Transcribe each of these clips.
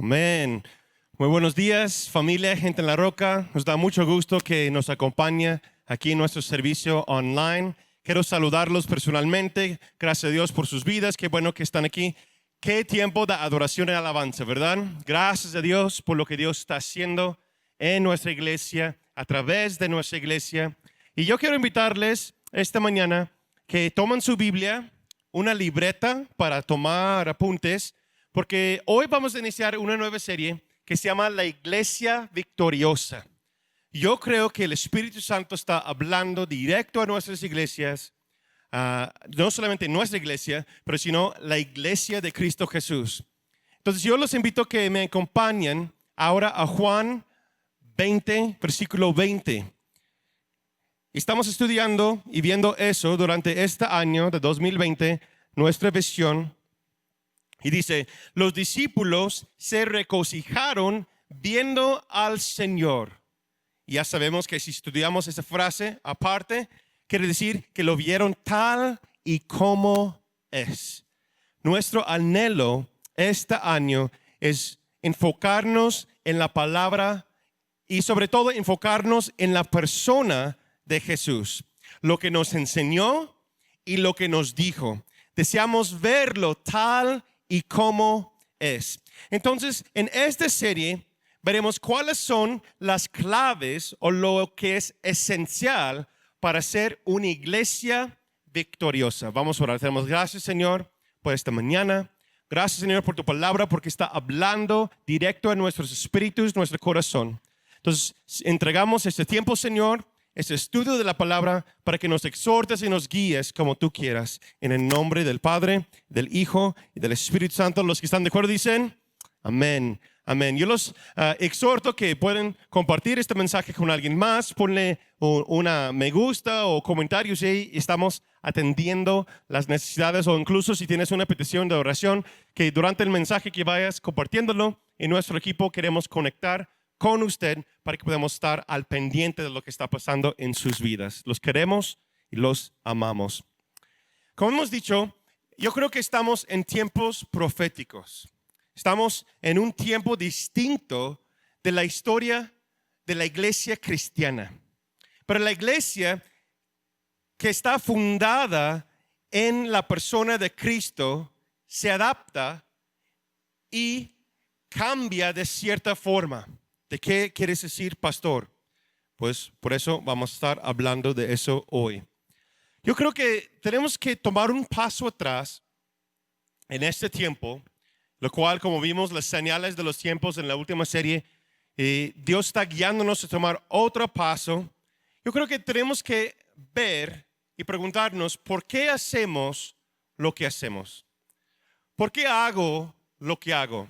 Amén. Muy buenos días, familia, gente en la roca. Nos da mucho gusto que nos acompañe aquí en nuestro servicio online. Quiero saludarlos personalmente. Gracias a Dios por sus vidas. Qué bueno que están aquí. Qué tiempo de adoración y alabanza, ¿verdad? Gracias a Dios por lo que Dios está haciendo en nuestra iglesia, a través de nuestra iglesia. Y yo quiero invitarles esta mañana que tomen su Biblia, una libreta para tomar apuntes, porque hoy vamos a iniciar una nueva serie que se llama La Iglesia Victoriosa. Yo creo que el Espíritu Santo está hablando directo a nuestras iglesias, no solamente nuestra iglesia, pero sino la iglesia de Cristo Jesús. Entonces yo los invito a que me acompañen ahora a Juan 20, versículo 20. Estamos estudiando y viendo eso durante este año de 2020, nuestra visión. Y dice, los discípulos se regocijaron viendo al Señor. Y ya sabemos que si estudiamos esa frase aparte, quiere decir que lo vieron tal y como es. Nuestro anhelo este año es enfocarnos en la palabra y sobre todo enfocarnos en la persona de Jesús. Lo que nos enseñó y lo que nos dijo. Deseamos verlo tal y como es. Entonces, en esta serie veremos cuáles son las claves o lo que es esencial para ser una iglesia victoriosa. Vamos a orar. Damos gracias, Señor, por esta mañana. Gracias, Señor, por tu palabra, porque está hablando directo a nuestros espíritus, nuestro corazón. Entonces, entregamos este tiempo, Señor, este estudio de la palabra para que nos exhortes y nos guíes como tú quieras. En el nombre del Padre, del Hijo y del Espíritu Santo. Los que están de acuerdo dicen, amén. Amén. Yo los exhorto que pueden compartir este mensaje con alguien más. Ponle una me gusta o comentarios y estamos atendiendo las necesidades, o incluso si tienes una petición de oración, que durante el mensaje que vayas compartiéndolo, en nuestro equipo queremos conectar con usted para que podamos estar al pendiente de lo que está pasando en sus vidas. Los queremos y los amamos. Como hemos dicho, yo creo que estamos en tiempos proféticos. Estamos en un tiempo distinto de la historia de la iglesia cristiana. Pero la iglesia que está fundada en la persona de Cristo se adapta y cambia de cierta forma. ¿De qué quieres decir, pastor? Pues por eso vamos a estar hablando de eso hoy. Yo creo que tenemos que tomar un paso atrás en este tiempo, lo cual, como vimos las señales de los tiempos en la última serie, Dios está guiándonos a tomar otro paso. Yo creo que tenemos que ver y preguntarnos por qué hacemos lo que hacemos. ¿Por qué hago lo que hago?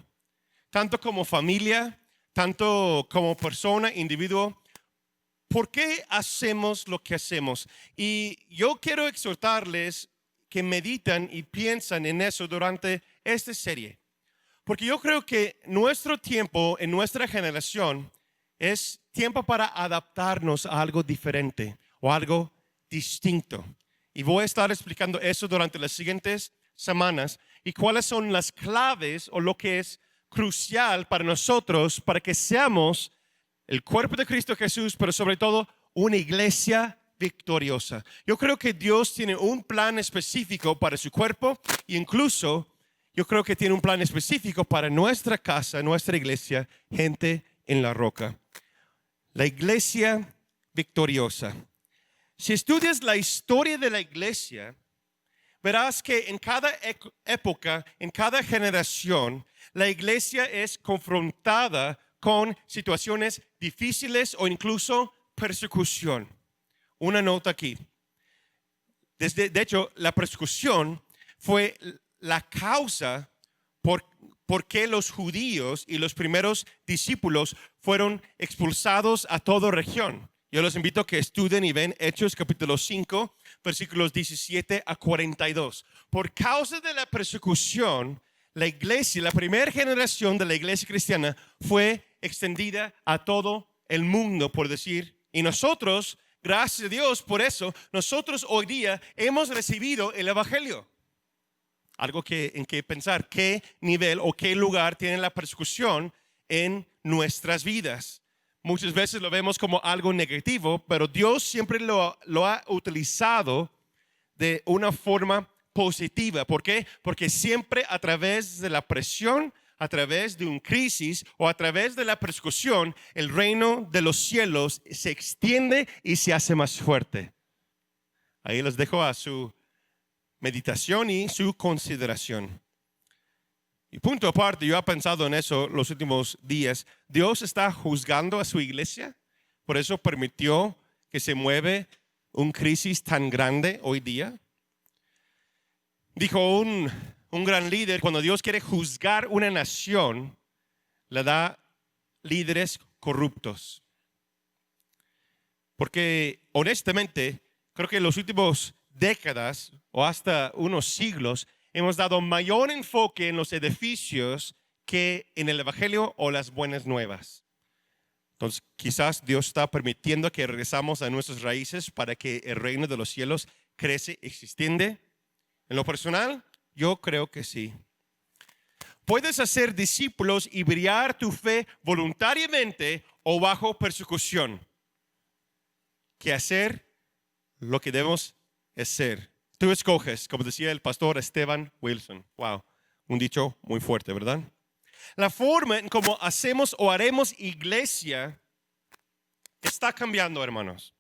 Tanto como familia, tanto como persona, individuo, ¿por qué hacemos lo que hacemos? Y yo quiero exhortarles que meditan y piensan en eso durante esta serie. Porque yo creo que nuestro tiempo en nuestra generación es tiempo para adaptarnos a algo diferente o algo distinto. Y voy a estar explicando eso durante las siguientes semanas y cuáles son las claves o lo que es crucial para nosotros, para que seamos el cuerpo de Cristo Jesús, pero sobre todo una iglesia victoriosa. Yo creo que Dios tiene un plan específico para su cuerpo e incluso yo creo que tiene un plan específico para nuestra casa, nuestra iglesia, gente en la roca. La iglesia victoriosa. Si estudias la historia de la iglesia, verás que en cada época, en cada generación, la iglesia es confrontada con situaciones difíciles o incluso persecución. Una nota aquí. De hecho, la persecución fue la causa por qué los judíos y los primeros discípulos fueron expulsados a toda región. Yo los invito a que estudien y ven Hechos capítulo 5, versículos 17 a 42. Por causa de la persecución, la iglesia, la primera generación de la iglesia cristiana fue extendida a todo el mundo, por decir. Y nosotros, gracias a Dios por eso, nosotros hoy día hemos recibido el evangelio. algo en que pensar. ¿Qué nivel o qué lugar tiene la persecución en nuestras vidas? Muchas veces lo vemos como algo negativo, pero Dios siempre lo ha utilizado de una forma positiva. ¿Por qué? Porque siempre a través de la presión, a través de una crisis o a través de la persecución, el reino de los cielos se extiende y se hace más fuerte. Ahí los dejo a su meditación y su consideración. Y punto aparte, yo he pensado en eso los últimos días. Dios está juzgando a su iglesia, por eso permitió que se mueve una crisis tan grande hoy día. Dijo un gran líder, cuando Dios quiere juzgar una nación, le da líderes corruptos. Porque honestamente, creo que en los últimos décadas o hasta unos siglos hemos dado mayor enfoque en los edificios que en el evangelio o las buenas nuevas. Entonces quizás Dios está permitiendo que regresamos a nuestras raíces para que el reino de los cielos crece y se extiende. En lo personal, yo creo que sí. Puedes hacer discípulos y brillar tu fe voluntariamente o bajo persecución. Que hacer lo que debemos hacer. Tú escoges, como decía el pastor Esteban Wilson. Wow, un dicho muy fuerte, ¿verdad? La forma en cómo hacemos o haremos iglesia está cambiando, hermanos.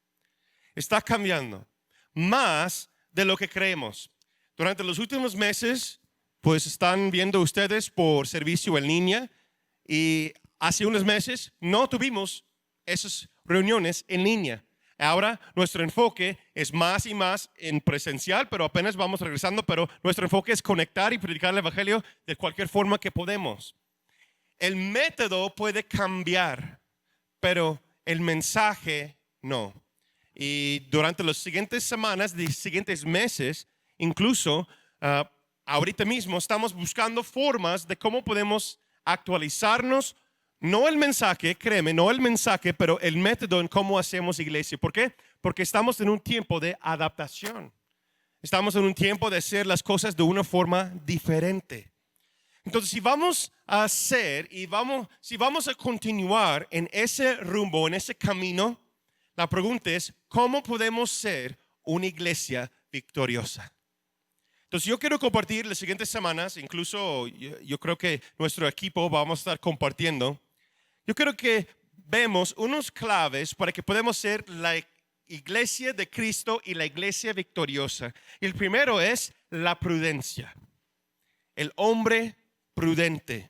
Está cambiando más de lo que creemos. Durante los últimos meses, pues están viendo ustedes por servicio en línea y hace unos meses no tuvimos esas reuniones en línea. Ahora nuestro enfoque es más y más en presencial, pero apenas vamos regresando, pero nuestro enfoque es conectar y predicar el evangelio de cualquier forma que podemos. El método puede cambiar, pero el mensaje no. Y durante las siguientes semanas, los siguientes meses, incluso ahorita mismo estamos buscando formas de cómo podemos actualizarnos. No el mensaje, créeme, no el mensaje, pero el método en cómo hacemos iglesia. ¿Por qué? Porque estamos en un tiempo de adaptación. Estamos en un tiempo de hacer las cosas de una forma diferente. Entonces, si vamos a hacer si vamos a continuar en ese rumbo, en ese camino, la pregunta es, ¿cómo podemos ser una iglesia victoriosa? Entonces yo quiero compartir las siguientes semanas, incluso yo creo que nuestro equipo vamos a estar compartiendo. Yo creo que vemos unos claves para que podamos ser la iglesia de Cristo y la iglesia victoriosa. Y el primero es la prudencia. El hombre prudente.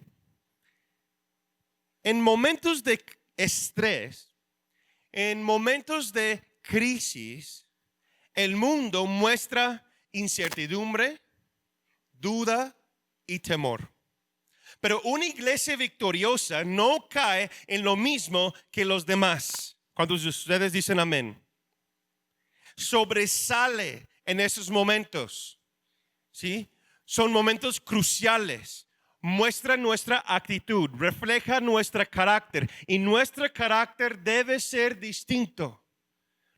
En momentos de estrés, en momentos de crisis, el mundo muestra incertidumbre, duda y temor. Pero una iglesia victoriosa no cae en lo mismo que los demás. ¿Cuántos de ustedes dicen amén? Sobresale en esos momentos. ¿Sí? Son momentos cruciales. Muestra nuestra actitud, refleja nuestro carácter y nuestro carácter debe ser distinto.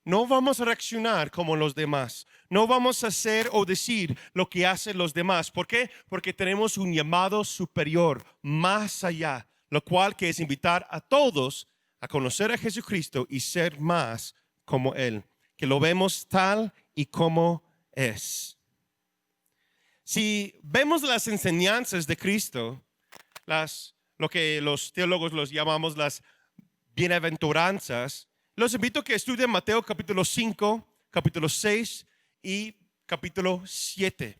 No vamos a reaccionar como los demás. No vamos a hacer o decir lo que hacen los demás. ¿Por qué? Porque tenemos un llamado superior, más allá, lo cual que es invitar a todos a conocer a Jesucristo y ser más como Él, que lo vemos tal y como es. Si vemos las enseñanzas de Cristo, lo que los teólogos los llamamos las bienaventuranzas, los invito a que estudien Mateo capítulo 5, capítulo 6 y capítulo 7.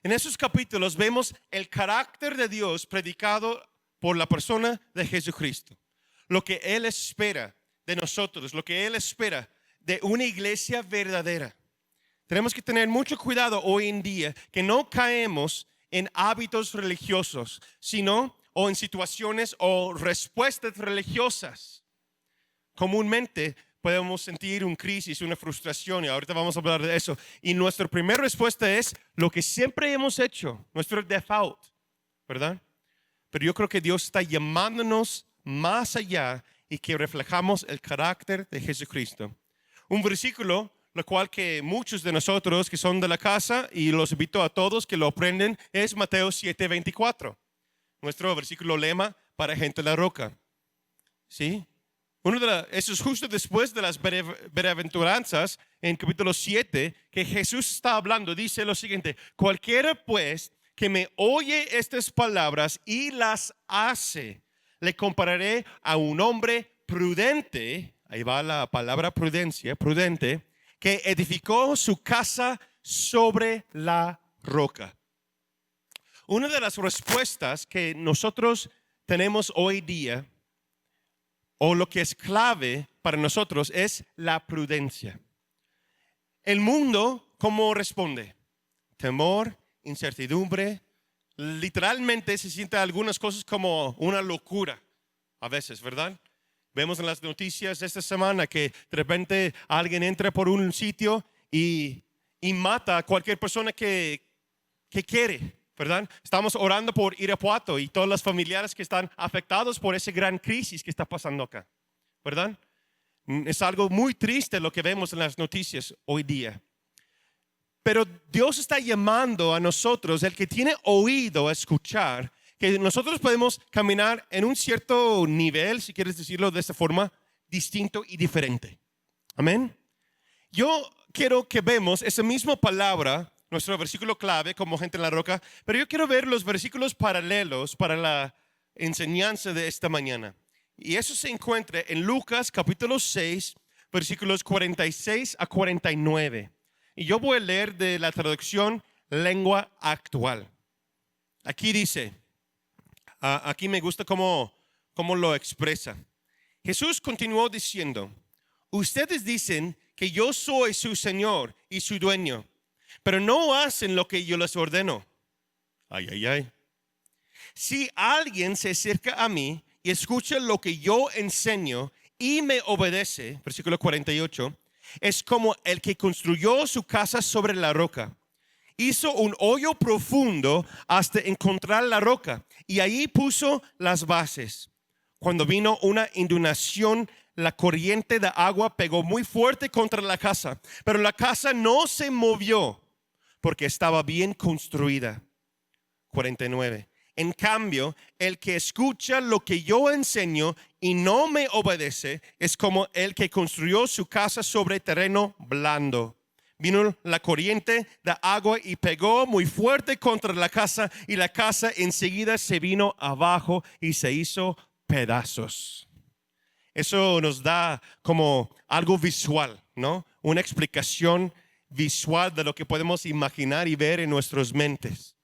En esos capítulos vemos el carácter de Dios predicado por la persona de Jesucristo. Lo que Él espera de nosotros, lo que Él espera de una iglesia verdadera. Tenemos que tener mucho cuidado hoy en día que no caemos en hábitos religiosos, sino o en situaciones o respuestas religiosas. Comúnmente podemos sentir una crisis, una frustración, y ahorita vamos a hablar de eso. Y nuestra primera respuesta es lo que siempre hemos hecho, nuestro default, ¿verdad? Pero yo creo que Dios está llamándonos más allá y que reflejamos el carácter de Jesucristo. Un versículo lo cual que muchos de nosotros que son de la casa, y los invito a todos que lo aprenden, es Mateo 7:24. Nuestro versículo lema para gente de la roca. ¿Sí? Eso es justo después de las bienaventuranzas en capítulo 7 que Jesús está hablando. Dice lo siguiente: cualquiera pues que me oye estas palabras y las hace, le compararé a un hombre prudente, ahí va la palabra prudencia, prudente, que edificó su casa sobre la roca. Una de las respuestas que nosotros tenemos hoy día, o lo que es clave para nosotros, es la prudencia. El mundo, ¿cómo responde? Temor, incertidumbre. Literalmente se siente algunas cosas como una locura a veces, ¿verdad? Vemos en las noticias esta semana que de repente alguien entra por un sitio y mata a cualquier persona que quiere, ¿verdad? Estamos orando por Irapuato y todos los familiares que están afectados por esa gran crisis que está pasando acá, ¿verdad? Es algo muy triste lo que vemos en las noticias hoy día. Pero Dios está llamando a nosotros, el que tiene oído a escuchar, que nosotros podemos caminar en un cierto nivel, si quieres decirlo de esta forma, distinto y diferente. Amén. Yo quiero que vemos esa misma palabra, nuestro versículo clave como gente en la roca, pero yo quiero ver los versículos paralelos para la enseñanza de esta mañana. Y eso se encuentra en Lucas capítulo 6, versículos 46 a 49. Y yo voy a leer de la traducción Lengua Actual. Aquí dice, aquí me gusta cómo lo expresa. Jesús continuó diciendo: ustedes dicen que yo soy su Señor y su dueño, pero no hacen lo que yo les ordeno. Ay, ay, ay. Si alguien se acerca a mí y escucha lo que yo enseño y me obedece, versículo 48, es como el que construyó su casa sobre la roca. Hizo un hoyo profundo hasta encontrar la roca y ahí puso las bases. Cuando vino una inundación, la corriente de agua pegó muy fuerte contra la casa, pero la casa no se movió porque estaba bien construida. 49. En cambio, el que escucha lo que yo enseño y no me obedece es como el que construyó su casa sobre terreno blando. Vino la corriente de agua y pegó muy fuerte contra la casa, y la casa enseguida se vino abajo y se hizo pedazos. Eso nos da como algo visual, ¿no? Una explicación visual de lo que podemos imaginar y ver en nuestras mentes.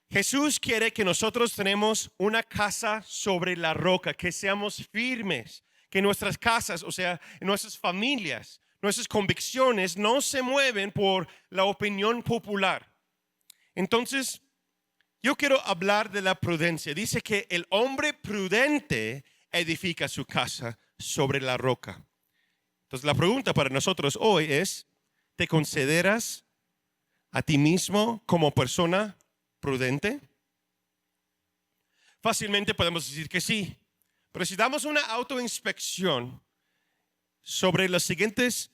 Jesús quiere que nosotros tenemos una casa sobre la roca, que seamos firmes, que nuestras casas, o sea, nuestras familias, nuestras convicciones no se mueven por la opinión popular. Entonces, yo quiero hablar de la prudencia. Dice que el hombre prudente edifica su casa sobre la roca. Entonces, la pregunta para nosotros hoy es: ¿te consideras a ti mismo como persona prudente? Fácilmente podemos decir que sí, pero si damos una autoinspección sobre las siguientes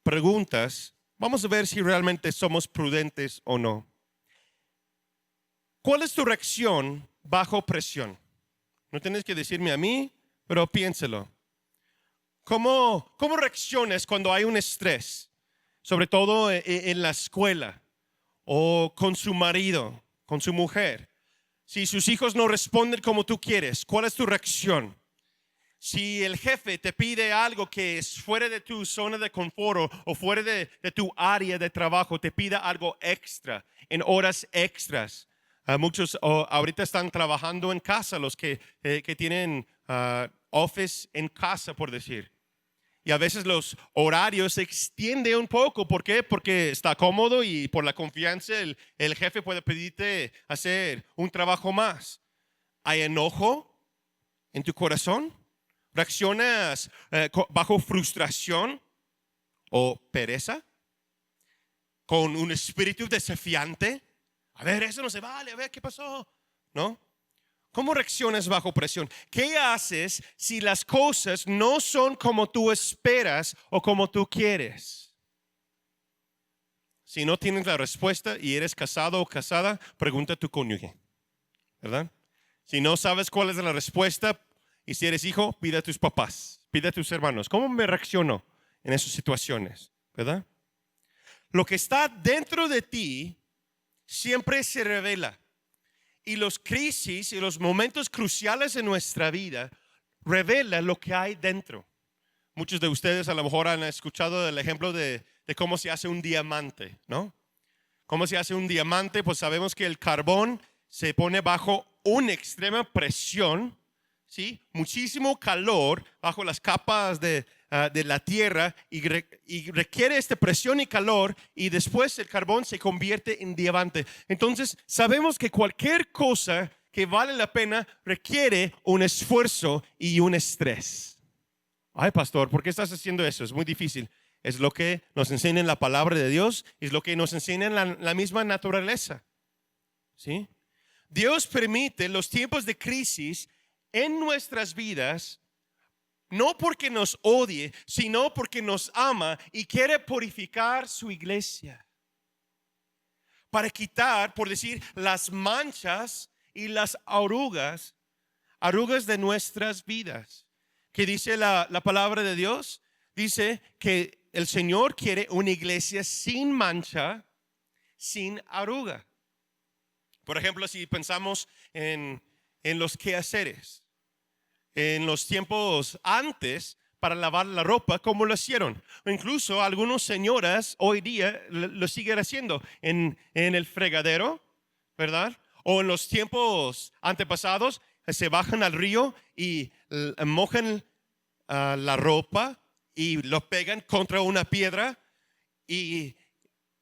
preguntas, vamos a ver si realmente somos prudentes o no. ¿Cuál es tu reacción bajo presión? No tienes que decirme a mí, pero piénselo. ¿Cómo reaccionas cuando hay un estrés? Sobre todo en la escuela o con su marido, con su mujer. Si sus hijos no responden como tú quieres, ¿cuál es tu reacción? Si el jefe te pide algo que es fuera de tu zona de confort o fuera de tu área de trabajo, te pida algo extra, en horas extras. Muchos ahorita están trabajando en casa, los que tienen office en casa, por decir. Y a veces los horarios se extienden un poco. ¿Por qué? Porque está cómodo y por la confianza el jefe puede pedirte hacer un trabajo más. ¿Hay enojo en tu corazón? ¿Reaccionas bajo frustración o pereza? ¿Con un espíritu desafiante? A ver, eso no se vale, a ver, ¿qué pasó? ¿No? ¿Cómo reaccionas bajo presión? ¿Qué haces si las cosas no son como tú esperas o como tú quieres? Si no tienes la respuesta y eres casado o casada, pregunta a tu cónyuge, ¿verdad? Si no sabes cuál es la respuesta y si eres hijo, pide a tus papás, pide a tus hermanos. ¿Cómo me reacciono en esas situaciones? ¿Verdad? Lo que está dentro de ti siempre se revela. Y los crisis y los momentos cruciales en nuestra vida revelan lo que hay dentro. Muchos de ustedes a lo mejor han escuchado el ejemplo de cómo se hace un diamante, ¿no? ¿Cómo se hace un diamante? Pues sabemos que el carbón se pone bajo una extrema presión, ¿sí? Muchísimo calor bajo las capas de la tierra y requiere esta presión y calor, y después el carbón se convierte en diamante. Entonces sabemos que cualquier cosa que vale la pena requiere un esfuerzo y un estrés. Ay, pastor, ¿por qué estás haciendo eso? Es muy difícil. Es lo que nos enseña en la palabra de Dios, es lo que nos enseña en la misma naturaleza, ¿sí? Dios permite los tiempos de crisis en nuestras vidas, no porque nos odie, sino porque nos ama y quiere purificar su iglesia. Para quitar, por decir, las manchas y las arrugas de nuestras vidas. ¿Qué dice la palabra de Dios? Dice que el Señor quiere una iglesia sin mancha, sin arruga. Por ejemplo, si pensamos en los quehaceres, en los tiempos antes, para lavar la ropa, ¿cómo lo hicieron? O incluso algunas señoras hoy día lo siguen haciendo en el fregadero, ¿verdad? O en los tiempos antepasados, se bajan al río y mojan la ropa y lo pegan contra una piedra y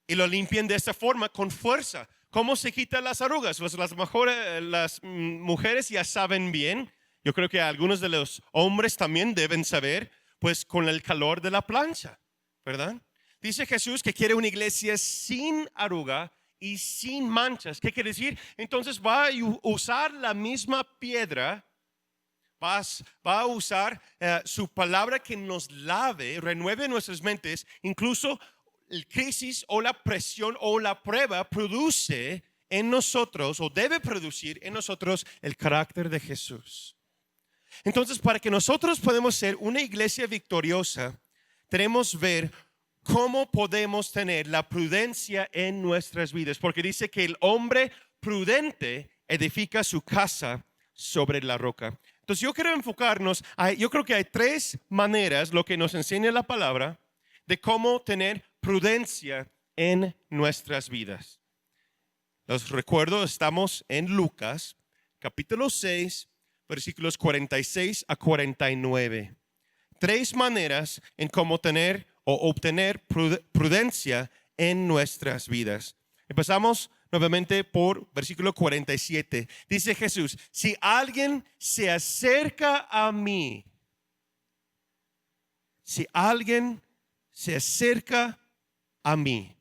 lo limpian de esta forma con fuerza. ¿Cómo se quitan las arrugas? Pues las mujeres ya saben bien. Yo creo que algunos de los hombres también deben saber, pues con el calor de la plancha, ¿verdad? Dice Jesús que quiere una iglesia sin arruga y sin manchas. ¿Qué quiere decir? Entonces va a usar la misma piedra, va a usar su palabra que nos lave, renueve nuestras mentes. Incluso la crisis o la presión o la prueba produce en nosotros, o debe producir en nosotros, el carácter de Jesús. Entonces, para que nosotros podamos ser una iglesia victoriosa, tenemos que ver cómo podemos tener la prudencia en nuestras vidas, porque dice que el hombre prudente edifica su casa sobre la roca. Entonces yo quiero enfocarnos, yo creo que hay tres maneras, lo que nos enseña la palabra, de cómo tener prudencia en nuestras vidas. Los recuerdo, estamos en Lucas, capítulo 6, versículos 46 a 49. Tres maneras en cómo tener o obtener prudencia en nuestras vidas. Empezamos nuevamente por versículo 47. Dice Jesús: si alguien se acerca a mí, si alguien se acerca a mí.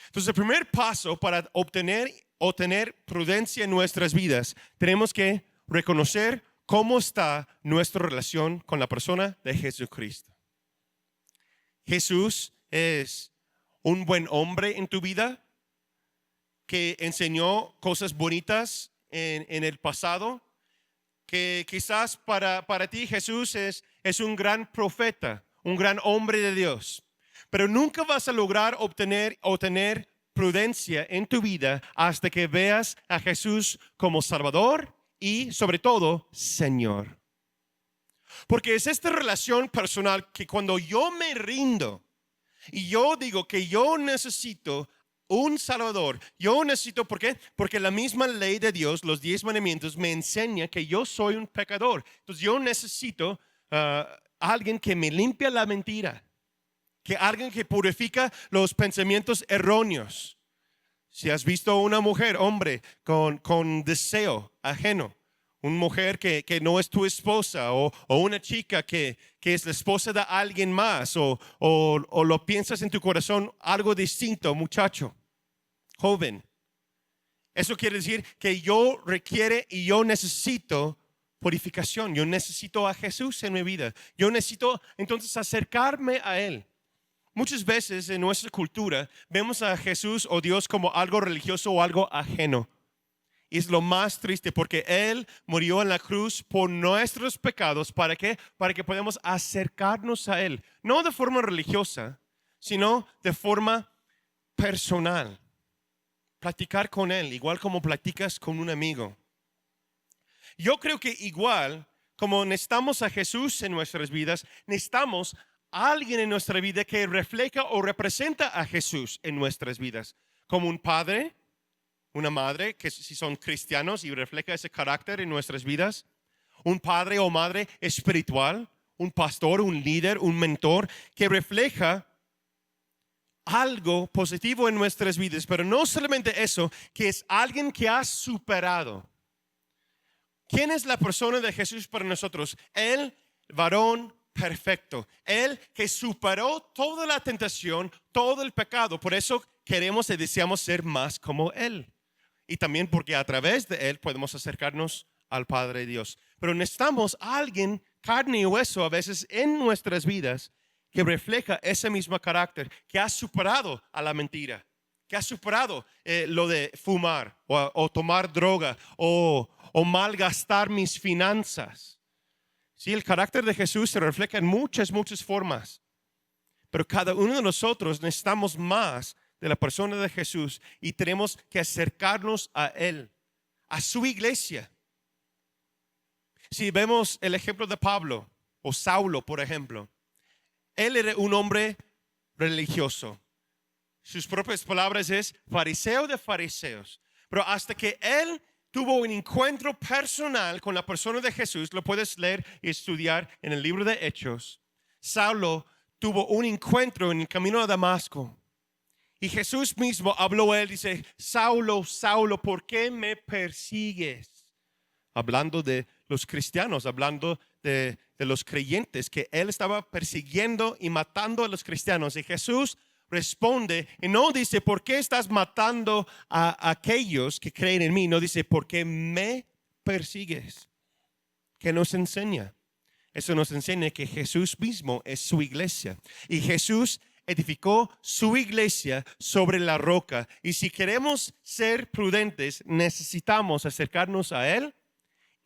Entonces el primer paso para obtener o tener prudencia en nuestras vidas, tenemos que reconocer cómo está nuestra relación con la persona de Jesucristo. Jesús es un buen hombre en tu vida, que enseñó cosas bonitas en el pasado, que quizás para ti Jesús es un gran profeta, un gran hombre de Dios, pero nunca vas a lograr obtener o tener prudencia en tu vida hasta que veas a Jesús como Salvador y sobre todo Señor. Porque es esta relación personal que cuando yo me rindo y yo digo que yo necesito un Salvador, yo necesito, ¿por qué? Porque la misma ley de Dios, los 10 mandamientos, me enseña que yo soy un pecador. Entonces yo necesito alguien que me limpie la mentira, que alguien que purifica los pensamientos erróneos. Si has visto una mujer, hombre, con deseo ajeno, una mujer que no es tu esposa, o una chica que es la esposa de alguien más, o lo piensas en tu corazón algo distinto, muchacho, joven, eso quiere decir que yo requiere y yo necesito purificación. Yo necesito a Jesús en mi vida. Yo necesito entonces acercarme a Él. Muchas veces en nuestra cultura vemos a Jesús o Dios como algo religioso o algo ajeno. Y es lo más triste porque Él murió en la cruz por nuestros pecados. ¿Para qué? Para que podamos acercarnos a Él. No de forma religiosa, sino de forma personal. Platicar con Él, igual como platicas con un amigo. Yo creo que igual como necesitamos a Jesús en nuestras vidas, necesitamos a alguien en nuestra vida que refleja o representa a Jesús en nuestras vidas. Como un padre, una madre, que si son cristianos y refleja ese carácter en nuestras vidas. Un padre o madre espiritual, un pastor, un líder, un mentor que refleja algo positivo en nuestras vidas. Pero no solamente eso, que es alguien que ha superado. ¿Quién es la persona de Jesús para nosotros? El varón perfecto. Él que superó toda la tentación, todo el pecado. Por eso queremos y deseamos ser más como Él. Y también porque a través de Él podemos acercarnos al Padre Dios. Pero necesitamos a alguien, carne y hueso a veces en nuestras vidas, que refleja ese mismo carácter, que ha superado a la mentira, que ha superado lo de fumar o tomar droga o malgastar mis finanzas. Sí, el carácter de Jesús se refleja en muchas formas. Pero cada uno de nosotros necesitamos más de la persona de Jesús y tenemos que acercarnos a Él, a su iglesia. Si vemos el ejemplo de Pablo o Saulo, por ejemplo, él era un hombre religioso. Sus propias palabras es fariseo de fariseos. Pero hasta que él tuvo un encuentro personal con la persona de Jesús, lo puedes leer y estudiar en el libro de Hechos. Saulo tuvo un encuentro en el camino a Damasco. Y Jesús mismo habló a él, dice, Saulo, Saulo, ¿por qué me persigues? Hablando de los cristianos, hablando de los creyentes, que él estaba persiguiendo y matando a los cristianos. Y Jesús responde y no dice, ¿por qué estás matando a aquellos que creen en mí? No dice, ¿por qué me persigues? ¿Qué nos enseña? Eso nos enseña que Jesús mismo es su iglesia. Y Jesús edificó su iglesia sobre la roca. Y si queremos ser prudentes, necesitamos acercarnos a Él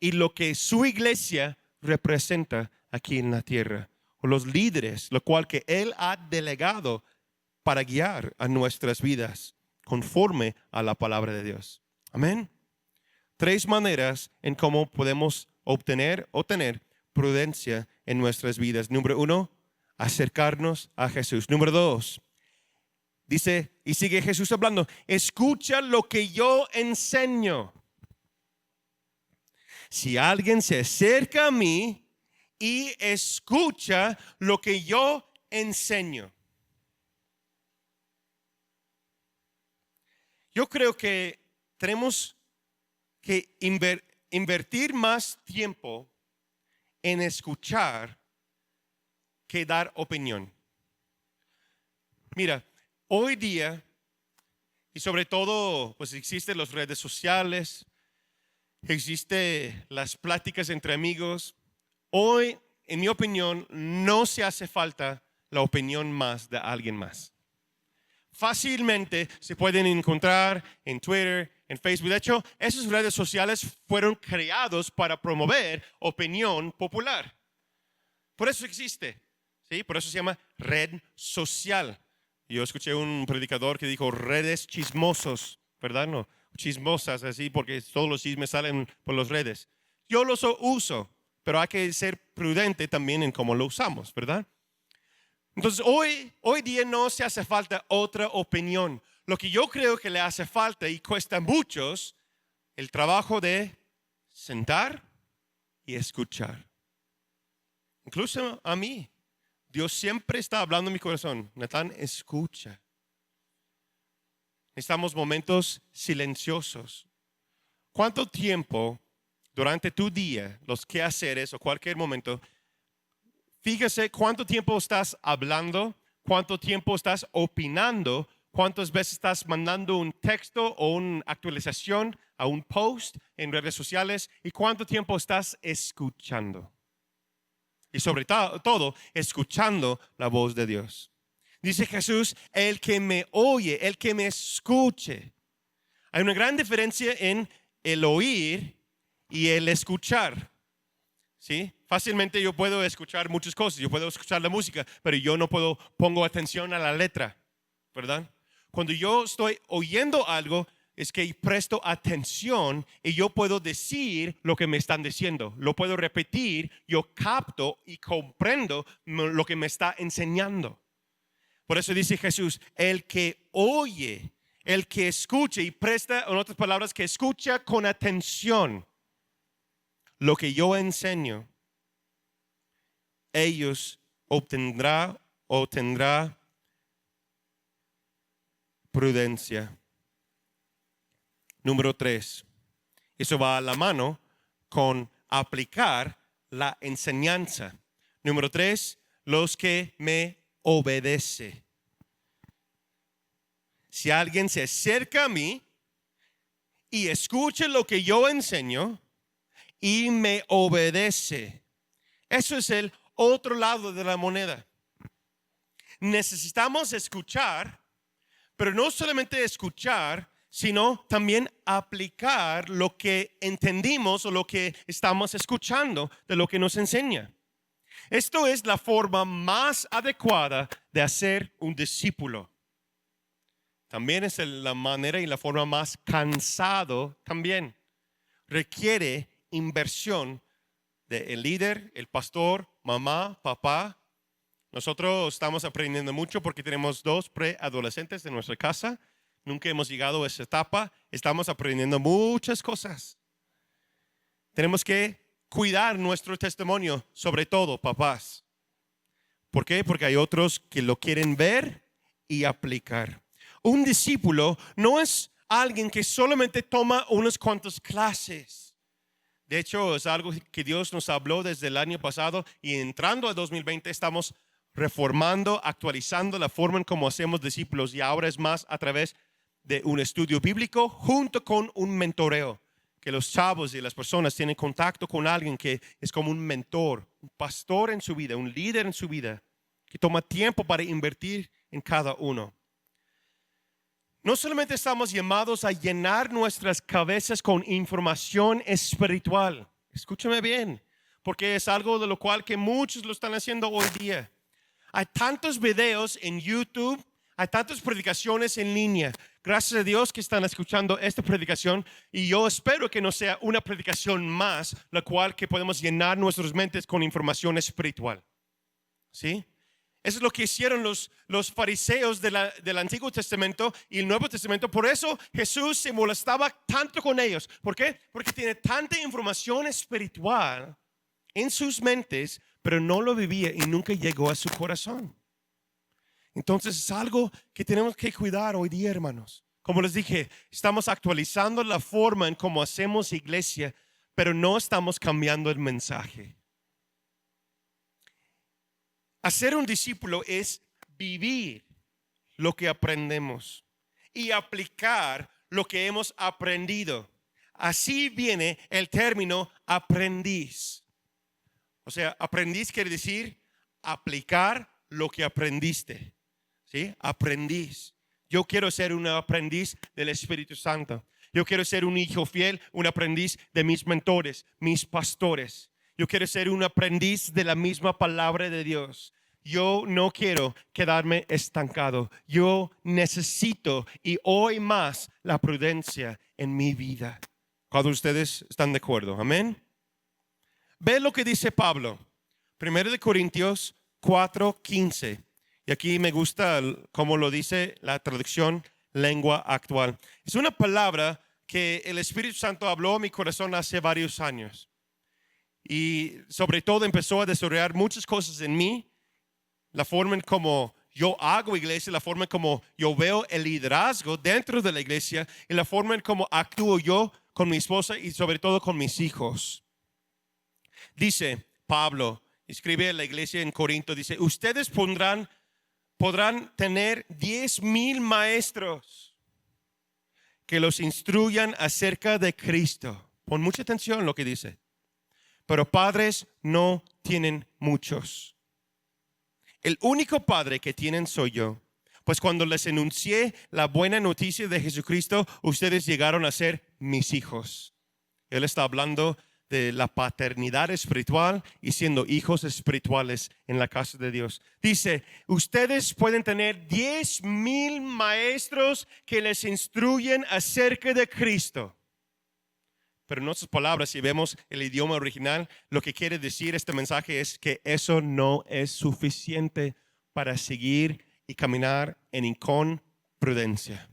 y lo que su iglesia representa aquí en la tierra. O los líderes, lo cual que Él ha delegado para guiar a nuestras vidas conforme a la palabra de Dios. Amén. 3 maneras en cómo podemos obtener o tener prudencia en nuestras vidas. Número 1, acercarnos a Jesús. Número 2, dice, y sigue Jesús hablando, escucha lo que yo enseño. Si alguien se acerca a mí y escucha lo que yo enseño. Yo creo que tenemos que invertir más tiempo en escuchar que dar opinión. Mira, hoy día, y sobre todo, pues existen las redes sociales, existen las pláticas entre amigos. Hoy, en mi opinión, no se hace falta la opinión más de alguien más. Fácilmente se pueden encontrar en Twitter, en Facebook. De hecho, esas redes sociales fueron creados para promover opinión popular. Por eso existe, ¿sí? Por eso se llama red social. Yo escuché un predicador que dijo redes chismosos, ¿verdad? No, chismosas así porque todos los chismes salen por las redes. Yo los uso, pero hay que ser prudente también en cómo lo usamos, ¿verdad? Entonces hoy día no se hace falta otra opinión. Lo que yo creo que le hace falta y cuesta muchos, el trabajo de sentar y escuchar. Incluso a mí, Dios siempre está hablando en mi corazón. Natán, escucha. Necesitamos momentos silenciosos. ¿Cuánto tiempo durante tu día, los quehaceres o cualquier momento, fíjese cuánto tiempo estás hablando, cuánto tiempo estás opinando, cuántas veces estás mandando un texto o una actualización a un post en redes sociales y cuánto tiempo estás escuchando? Y sobre todo, escuchando la voz de Dios. Dice Jesús, el que me oye, el que me escuche. Hay una gran diferencia en el oír y el escuchar. ¿Sí? Fácilmente yo puedo escuchar muchas cosas, yo puedo escuchar la música, pero yo no pongo atención a la letra, ¿verdad? Cuando yo estoy oyendo algo, es que presto atención y yo puedo decir lo que me están diciendo, lo puedo repetir, yo capto y comprendo lo que me está enseñando. Por eso dice Jesús, el que oye, el que escuche y presta, en otras palabras, que escucha con atención lo que yo enseño, ellos tendrá prudencia. Número 3, eso va a la mano con aplicar la enseñanza. Número 3, los que me obedecen. Si alguien se acerca a mí y escucha lo que yo enseño y me obedece, eso es el otro lado de la moneda. Necesitamos escuchar, pero no solamente escuchar, sino también aplicar lo que entendimos o lo que estamos escuchando de lo que nos enseña. Esto es la forma más adecuada de hacer un discípulo. También es la manera y la forma más cansado también. Requiere inversión del líder, el pastor, mamá, papá. Nosotros estamos aprendiendo mucho porque tenemos 2 preadolescentes en nuestra casa. Nunca hemos llegado a esa etapa. Estamos aprendiendo muchas cosas. Tenemos que cuidar nuestro testimonio, sobre todo papás. ¿Por qué? Porque hay otros que lo quieren ver y aplicar. Un discípulo no es alguien que solamente toma unas cuantas clases. De hecho, es algo que Dios nos habló desde el año pasado y entrando a 2020 estamos reformando, actualizando la forma en cómo hacemos discípulos y ahora es más a través de un estudio bíblico junto con un mentoreo, que los chavos y las personas tienen contacto con alguien que es como un mentor, un pastor en su vida, un líder en su vida, que toma tiempo para invertir en cada uno. No solamente estamos llamados a llenar nuestras cabezas con información espiritual, escúchame bien, porque es algo de lo cual que muchos lo están haciendo hoy día. Hay tantos videos en YouTube, hay tantas predicaciones en línea. Gracias a Dios que están escuchando esta predicación y yo espero que no sea una predicación más, la cual que podemos llenar nuestras mentes con información espiritual. ¿Sí? Eso es lo que hicieron los fariseos del Antiguo Testamento y el Nuevo Testamento. Por eso Jesús se molestaba tanto con ellos. ¿Por qué? Porque tiene tanta información espiritual en sus mentes, pero no lo vivía y nunca llegó a su corazón. Entonces es algo que tenemos que cuidar hoy día, hermanos. Como les dije, estamos actualizando la forma en cómo hacemos iglesia, pero no estamos cambiando el mensaje. Hacer un discípulo es vivir lo que aprendemos y aplicar lo que hemos aprendido. Así viene el término aprendiz. O sea, aprendiz quiere decir aplicar lo que aprendiste. ¿Sí? Aprendiz. Yo quiero ser un aprendiz del Espíritu Santo. Yo quiero ser un hijo fiel, un aprendiz de mis mentores, mis pastores. Yo quiero ser un aprendiz de la misma palabra de Dios. Yo no quiero quedarme estancado. Yo necesito y hoy más la prudencia en mi vida. ¿Cuántos de ustedes están de acuerdo? Amén. Ve lo que dice Pablo. 1 Corintios 4:15. Y aquí me gusta como lo dice la traducción lengua actual. Es una palabra que el Espíritu Santo habló a mi corazón hace varios años. Y sobre todo empezó a desarrollar muchas cosas en mí. La forma en cómo yo hago iglesia, la forma en cómo yo veo el liderazgo dentro de la iglesia y la forma en cómo actúo yo con mi esposa y sobre todo con mis hijos. Dice Pablo, escribe a la iglesia en Corinto, dice, ustedes podrán tener 10,000 maestros que los instruyan acerca de Cristo. Pon mucha atención a lo que dice. Pero padres no tienen muchos. El único padre que tienen soy yo. Pues cuando les enuncié la buena noticia de Jesucristo, ustedes llegaron a ser mis hijos. Él está hablando de la paternidad espiritual y siendo hijos espirituales en la casa de Dios. Dice, ustedes pueden tener 10,000 maestros que les instruyen acerca de Cristo. Pero en otras palabras, si vemos el idioma original, lo que quiere decir este mensaje es que eso no es suficiente para seguir y caminar con prudencia.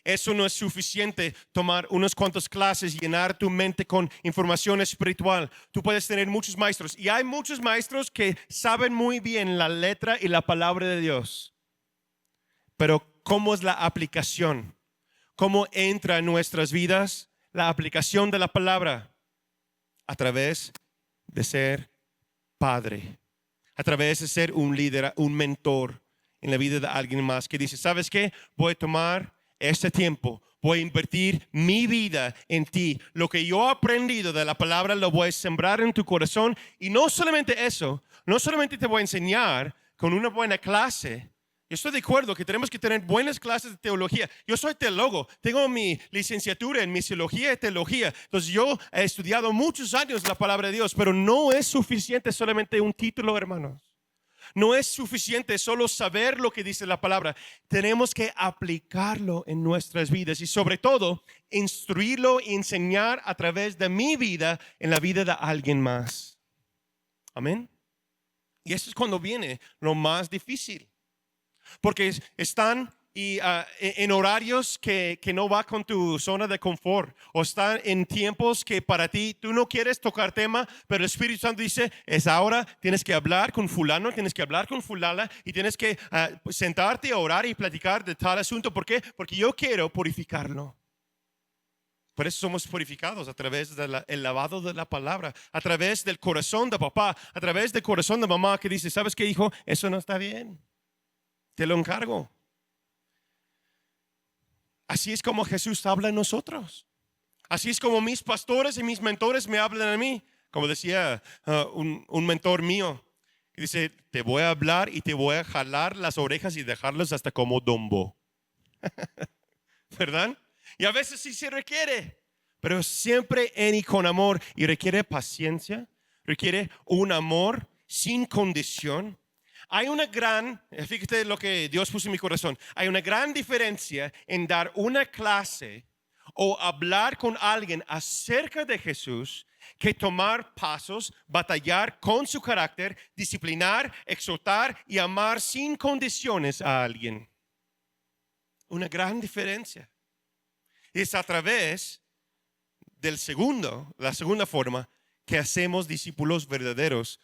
Eso no es suficiente tomar unas cuantas clases y llenar tu mente con información espiritual. Tú puedes tener muchos maestros y hay muchos maestros que saben muy bien la letra y la palabra de Dios. Pero ¿cómo es la aplicación? ¿Cómo entra en nuestras vidas la aplicación de la palabra? A través de ser padre, a través de ser un líder, un mentor en la vida de alguien más que dice, ¿sabes qué? Voy a tomar este tiempo, voy a invertir mi vida en ti. Lo que yo he aprendido de la palabra lo voy a sembrar en tu corazón. Y no solamente eso, no solamente te voy a enseñar con una buena clase. Yo estoy de acuerdo que tenemos que tener buenas clases de teología. Yo soy teólogo, tengo mi licenciatura en misiología y teología. Entonces yo he estudiado muchos años la palabra de Dios, pero no es suficiente solamente un título, hermanos. No es suficiente solo saber lo que dice la palabra. Tenemos que aplicarlo en nuestras vidas y sobre todo instruirlo y enseñar a través de mi vida en la vida de alguien más. Amén. Y eso es cuando viene lo más difícil. Porque están en horarios que no va con tu zona de confort, o están en tiempos que para ti tú no quieres tocar tema, pero el Espíritu Santo dice, es ahora, tienes que hablar con fulano, tienes que hablar con fulana y tienes que sentarte a orar y platicar de tal asunto. ¿Por qué? Porque yo quiero purificarlo. Por eso somos purificados a través del lavado de la palabra, a través del corazón de papá, a través del corazón de mamá que dice, ¿sabes qué, hijo? Eso no está bien. Te lo encargo. Así es como Jesús habla a nosotros. Así es como mis pastores y mis mentores me hablan a mí. Como decía un mentor mío, que dice, te voy a hablar y te voy a jalar las orejas y dejarlas hasta como Dumbo. ¿Verdad? Y a veces sí se requiere, pero siempre en y con amor. Y requiere paciencia, requiere un amor sin condición. Hay una gran, fíjate lo que Dios puso en mi corazón, hay una gran diferencia en dar una clase o hablar con alguien acerca de Jesús que tomar pasos, batallar con su carácter, disciplinar, exhortar y amar sin condiciones a alguien. Una gran diferencia. Es a través de la segunda forma que hacemos discípulos verdaderos.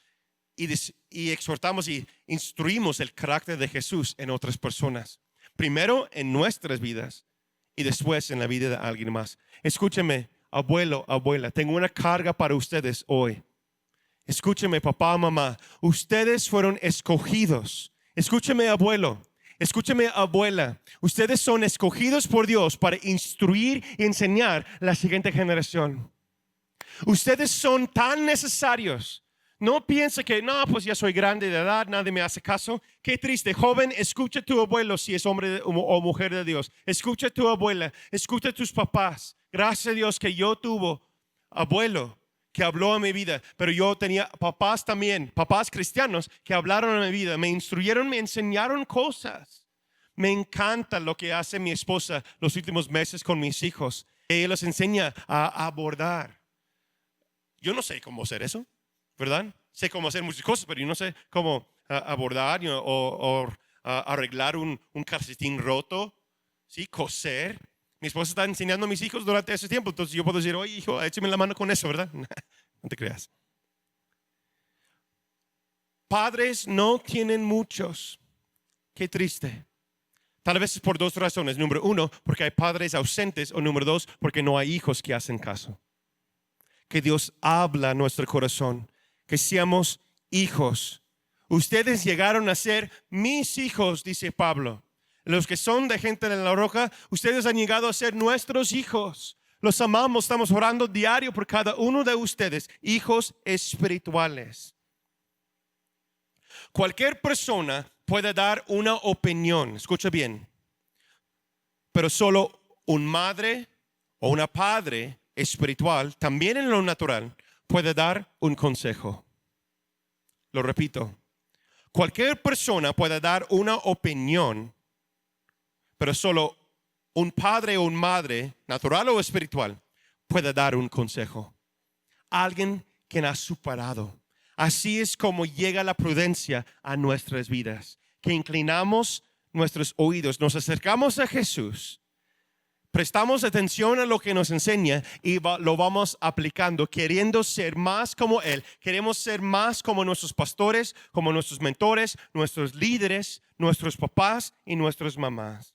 Y exhortamos y instruimos el carácter de Jesús en otras personas. Primero en nuestras vidas y después en la vida de alguien más. Escúcheme, abuelo, abuela, tengo una carga para ustedes hoy. Escúcheme, papá, mamá, ustedes fueron escogidos. Escúcheme, abuelo. Escúcheme, abuela, ustedes son escogidos por Dios para instruir y enseñar la siguiente generación. Ustedes son tan necesarios. No piense que, no, pues ya soy grande de edad, nadie me hace caso. Qué triste. Joven, escucha a tu abuelo si es hombre o mujer de Dios. Escucha a tu abuela, escucha a tus papás. Gracias a Dios que yo tuve abuelo que habló a mi vida, pero yo tenía papás también, papás cristianos que hablaron a mi vida, me instruyeron, me enseñaron cosas. Me encanta lo que hace mi esposa los últimos meses con mis hijos. Ella los enseña a abordar. Yo no sé cómo hacer eso, ¿verdad? Sé cómo hacer muchas cosas, pero yo no sé cómo abordar o arreglar un calcetín roto, ¿sí? Coser. Mi esposa está enseñando a mis hijos durante ese tiempo, entonces yo puedo decir, oye, hijo, échame la mano con eso, ¿verdad? No te creas. Padres no tienen muchos. Qué triste. Tal vez es por dos razones. Número uno, porque hay padres ausentes, o número dos, porque no hay hijos que hacen caso. Que Dios habla a nuestro corazón, que seamos hijos. Ustedes llegaron a ser mis hijos, dice Pablo. Los que son de Gente en la Roca, ustedes han llegado a ser nuestros hijos. Los amamos, estamos orando diario por cada uno de ustedes, hijos espirituales. Cualquier persona puede dar una opinión, escucha bien, pero solo un madre o una padre espiritual, también en lo natural, puede dar un consejo. Lo repito, cualquier persona puede dar una opinión, pero solo un padre o una madre, natural o espiritual, puede dar un consejo. Alguien quien ha superado. Así es como llega la prudencia a nuestras vidas, que inclinamos nuestros oídos, nos acercamos a Jesús, prestamos atención a lo que nos enseña y lo vamos aplicando, queriendo ser más como Él. Queremos ser más como nuestros pastores, como nuestros mentores, nuestros líderes, nuestros papás y nuestras mamás.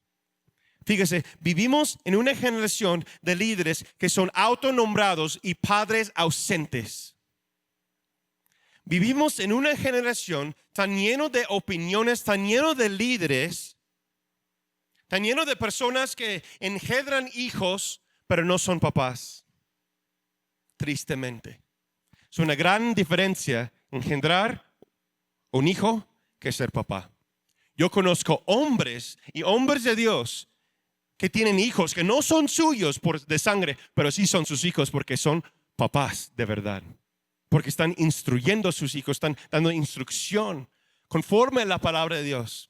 Fíjese, vivimos en una generación de líderes que son autonombrados y padres ausentes. Vivimos en una generación tan lleno de opiniones, tan lleno de líderes, tan lleno de personas que engendran hijos, pero no son papás. Tristemente. Es una gran diferencia engendrar un hijo que ser papá. Yo conozco hombres y hombres de Dios que tienen hijos que no son suyos de sangre, pero sí son sus hijos porque son papás de verdad. Porque están instruyendo a sus hijos, están dando instrucción conforme a la palabra de Dios.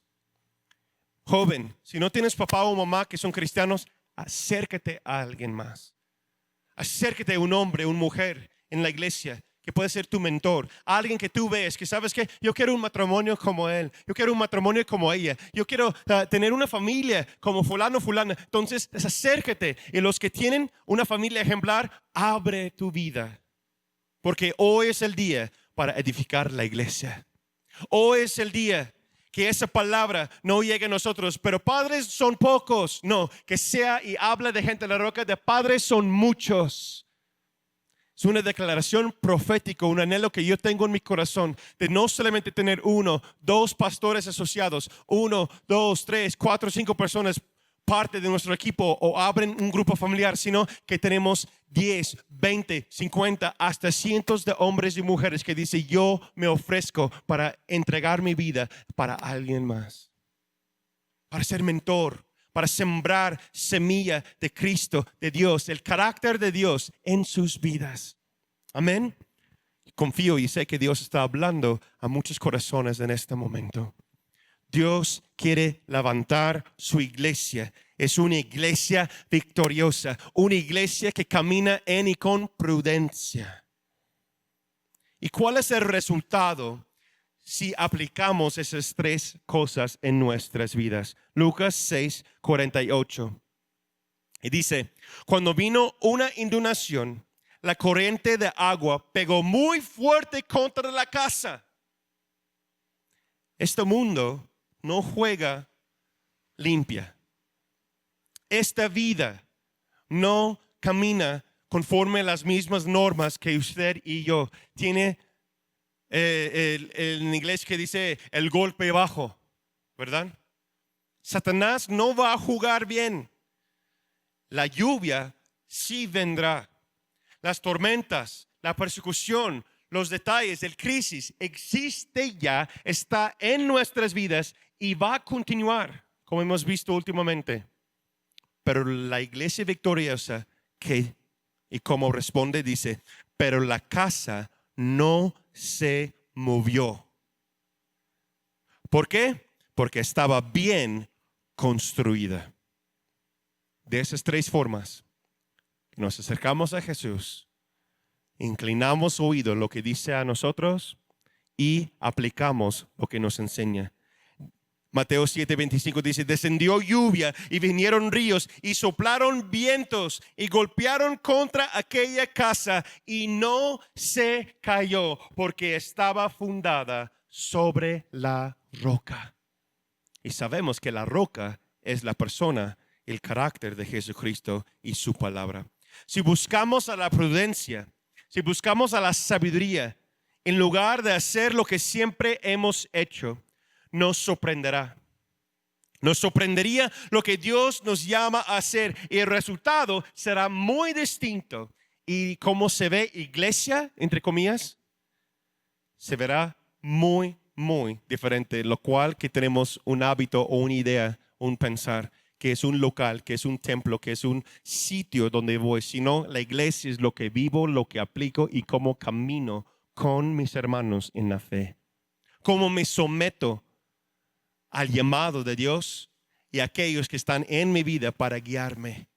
Joven, si no tienes papá o mamá que son cristianos, acércate a alguien más. Acércate a un hombre, una mujer en la iglesia que puede ser tu mentor, alguien que tú ves, que sabes que yo quiero un matrimonio como él, yo quiero un matrimonio como ella, yo quiero tener una familia como fulano, fulana. Entonces, acércate. Y los que tienen una familia ejemplar, abre tu vida. Porque hoy es el día para edificar la iglesia. Hoy es el día que esa palabra no llegue a nosotros, pero padres son pocos. No, que sea y habla de gente en la roca, de padres son muchos. Es una declaración profética, un anhelo que yo tengo en mi corazón de no solamente tener 1, 2 pastores asociados, 1, 2, 3, 4, 5 personas parte de nuestro equipo o abren un grupo familiar, sino que tenemos 10, 20, 50, hasta cientos de hombres y mujeres que dicen: yo me ofrezco para entregar mi vida para alguien más, para ser mentor, para sembrar semilla de Cristo, de Dios, el carácter de Dios en sus vidas. Amén. Confío y sé que Dios está hablando a muchos corazones en este momento. Dios quiere levantar su iglesia. Es una iglesia victoriosa, una iglesia que camina en y con prudencia. ¿Y cuál es el resultado si aplicamos esas 3 cosas en nuestras vidas? Lucas 6:48. Y dice: cuando vino una inundación, la corriente de agua pegó muy fuerte contra la casa. Este mundo no juega limpia. Esta vida no camina conforme a las mismas normas que usted y yo. Tiene en inglés que dice el golpe bajo, ¿verdad? Satanás no va a jugar bien. La lluvia sí vendrá. Las tormentas, la persecución, los detalles, el crisis existe ya, está en nuestras vidas y va a continuar, como hemos visto últimamente. Pero la iglesia victoriosa, y como responde, dice: pero la casa no se movió. ¿Por qué? Porque estaba bien construida. De esas 3 formas, nos acercamos a Jesús, inclinamos oído lo que dice a nosotros y aplicamos lo que nos enseña. Mateo 7:25 dice: descendió lluvia y vinieron ríos y soplaron vientos y golpearon contra aquella casa y no se cayó porque estaba fundada sobre la roca. Y sabemos que la roca es la persona, el carácter de Jesucristo y su palabra. Si buscamos a la prudencia, si buscamos a la sabiduría, en lugar de hacer lo que siempre hemos hecho, nos sorprenderá. Nos sorprendería lo que Dios nos llama a hacer y el resultado será muy distinto. Y como se ve iglesia, entre comillas, se verá muy, muy diferente, lo cual que tenemos un hábito o una idea, un pensar, que es un local, que es un templo, que es un sitio donde voy, sino la iglesia es lo que vivo, lo que aplico y cómo camino con mis hermanos en la fe. Cómo me someto al llamado de Dios y a aquellos que están en mi vida para guiarme.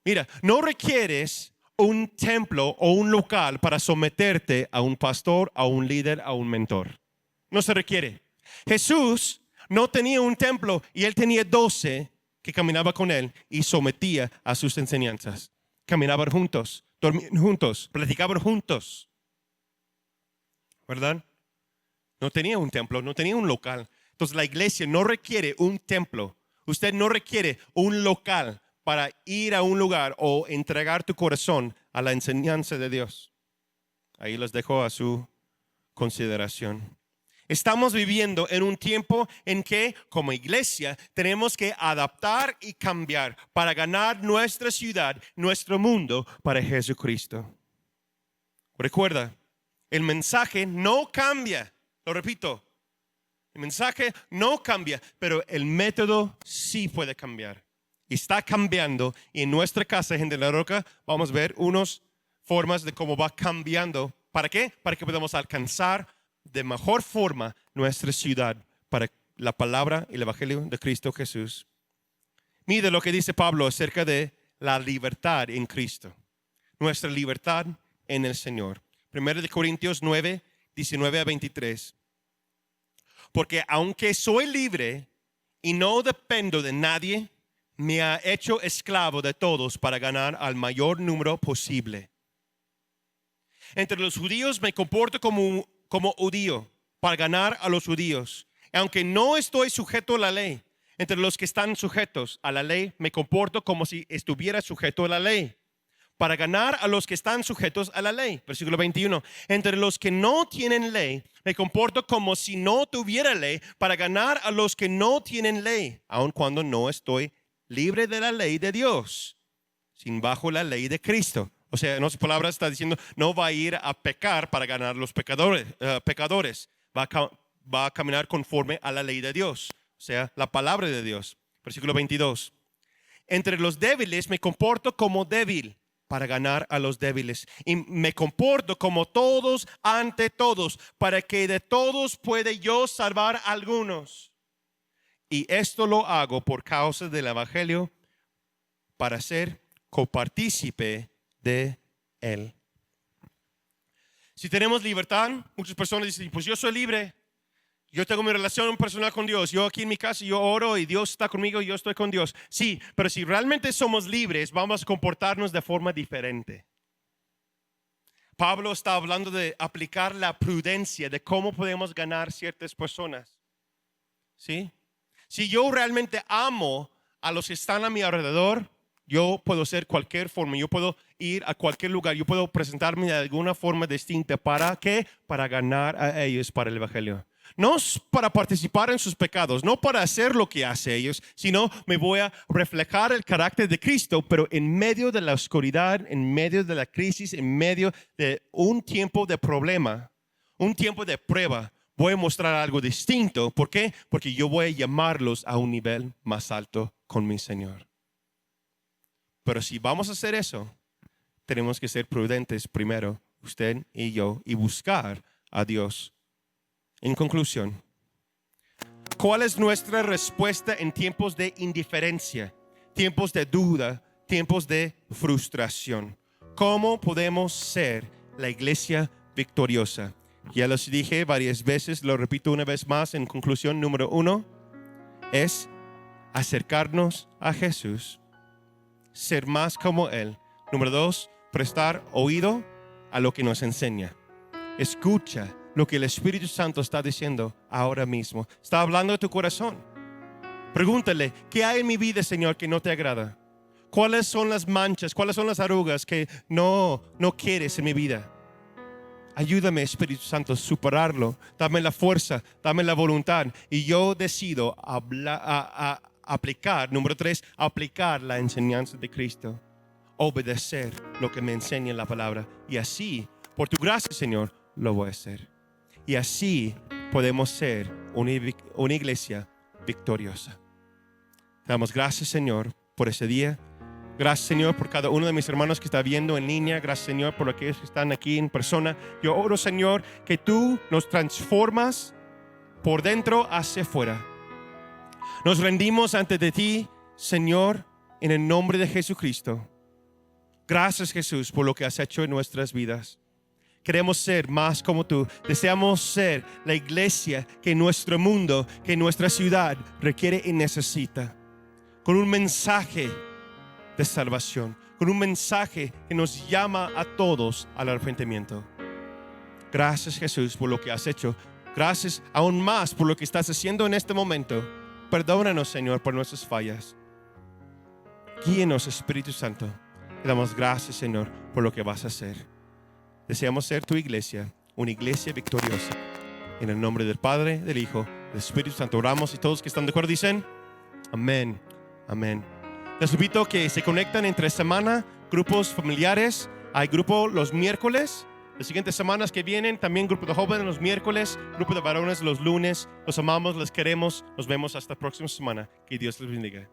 Mira, no requieres un templo o un local para someterte a un pastor, a un líder, a un mentor. No se requiere. Jesús no tenía un templo y él tenía 12 que caminaba con él y sometía a sus enseñanzas. Caminaban juntos, dormían juntos, platicaban juntos. ¿Verdad? No tenía un templo, no tenía un local. Entonces la iglesia no requiere un templo. Usted no requiere un local para ir a un lugar o entregar tu corazón a la enseñanza de Dios. Ahí los dejo a su consideración. Estamos viviendo en un tiempo en que como iglesia tenemos que adaptar y cambiar para ganar nuestra ciudad, nuestro mundo para Jesucristo. Recuerda, el mensaje no cambia. Lo repito, el mensaje no cambia, pero el método sí puede cambiar. Y está cambiando. Y en nuestra casa, Gente en la Roca, vamos a ver unas formas de cómo va cambiando. ¿Para qué? Para que podamos alcanzar de mejor forma nuestra ciudad para la palabra y el evangelio de Cristo Jesús. Mire lo que dice Pablo acerca de la libertad en Cristo. Nuestra libertad en el Señor. 1 Corintios 9, 19 a 23. Porque aunque soy libre y no dependo de nadie, me ha hecho esclavo de todos para ganar al mayor número posible. Entre los judíos me comporto como judío para ganar a los judíos. Aunque no estoy sujeto a la ley, entre los que están sujetos a la ley me comporto como si estuviera sujeto a la ley para ganar a los que están sujetos a la ley. Versículo 21. Entre los que no tienen ley me comporto como si no tuviera ley para ganar a los que no tienen ley, aun cuando no estoy libre de la ley de Dios, sin bajo la ley de Cristo. O sea, en otras palabras está diciendo, no va a ir a pecar para ganar a los pecadores. Va a caminar conforme a la ley de Dios, o sea, la palabra de Dios. Versículo 22. Entre los débiles me comporto como débil para ganar a los débiles. Y me comporto como todos ante todos, para que de todos puede yo salvar a algunos. Y esto lo hago por causa del evangelio, para ser copartícipe de él. Si tenemos libertad, muchas personas dicen, pues yo soy libre, yo tengo mi relación personal con Dios, yo aquí en mi casa yo oro y Dios está conmigo y yo estoy con Dios. Sí, pero si realmente somos libres, vamos a comportarnos de forma diferente. Pablo está hablando de aplicar la prudencia, de cómo podemos ganar ciertas personas. ¿Sí? Si yo realmente amo a los que están a mi alrededor, yo puedo ser cualquier forma, yo puedo ir a cualquier lugar, yo puedo presentarme de alguna forma distinta. ¿Para qué? Para ganar a ellos para el evangelio. No es para participar en sus pecados, no para hacer lo que hace ellos, sino me voy a reflejar el carácter de Cristo, pero en medio de la oscuridad, en medio de la crisis, en medio de un tiempo de problema, un tiempo de prueba, voy a mostrar algo distinto. ¿Por qué? Porque yo voy a llamarlos a un nivel más alto con mi Señor. Pero si vamos a hacer eso, tenemos que ser prudentes primero, usted y yo, y buscar a Dios. En conclusión, ¿cuál es nuestra respuesta en tiempos de indiferencia, tiempos de duda, tiempos de frustración? ¿Cómo podemos ser la iglesia victoriosa? Ya los dije varias veces, lo repito una vez más. En conclusión, número 1 es acercarnos a Jesús, ser más como Él. Número 2, prestar oído a lo que nos enseña. Escucha lo que el Espíritu Santo está diciendo ahora mismo. Está hablando de tu corazón. Pregúntale, ¿qué hay en mi vida, Señor, que no te agrada? ¿Cuáles son las manchas? ¿Cuáles son las arrugas que no quieres en mi vida? Ayúdame, Espíritu Santo, a superarlo. Dame la fuerza, dame la voluntad. Y yo decido aplicar, número 3, aplicar la enseñanza de Cristo. Obedecer lo que me enseña la palabra. Y así, por tu gracia, Señor, lo voy a hacer. Y así podemos ser una iglesia victoriosa. Te damos gracias, Señor, por ese día. Gracias, Señor, por cada uno de mis hermanos que está viendo en línea. Gracias, Señor, por aquellos que están aquí en persona. Yo oro, Señor, que tú nos transformas por dentro hacia afuera. Nos rendimos ante de ti, Señor, en el nombre de Jesucristo. Gracias, Jesús, por lo que has hecho en nuestras vidas. Queremos ser más como tú. Deseamos ser la iglesia que nuestro mundo, que nuestra ciudad requiere y necesita. Con un mensaje de salvación, con un mensaje que nos llama a todos al arrepentimiento. Gracias, Jesús, por lo que has hecho. Gracias aún más por lo que estás haciendo en este momento. Perdónanos, Señor, por nuestras fallas. Guíenos, Espíritu Santo. Te damos gracias, Señor, por lo que vas a hacer. Deseamos ser tu iglesia, una iglesia victoriosa. En el nombre del Padre, del Hijo, del Espíritu Santo oramos, y todos que están de acuerdo dicen amén, amén. Les invito a que se conectan entre semana, grupos familiares. Hay grupo los miércoles. Las siguientes semanas que vienen, también grupo de jóvenes los miércoles, grupo de varones los lunes. Los amamos, les queremos. Nos vemos hasta la próxima semana. Que Dios les bendiga.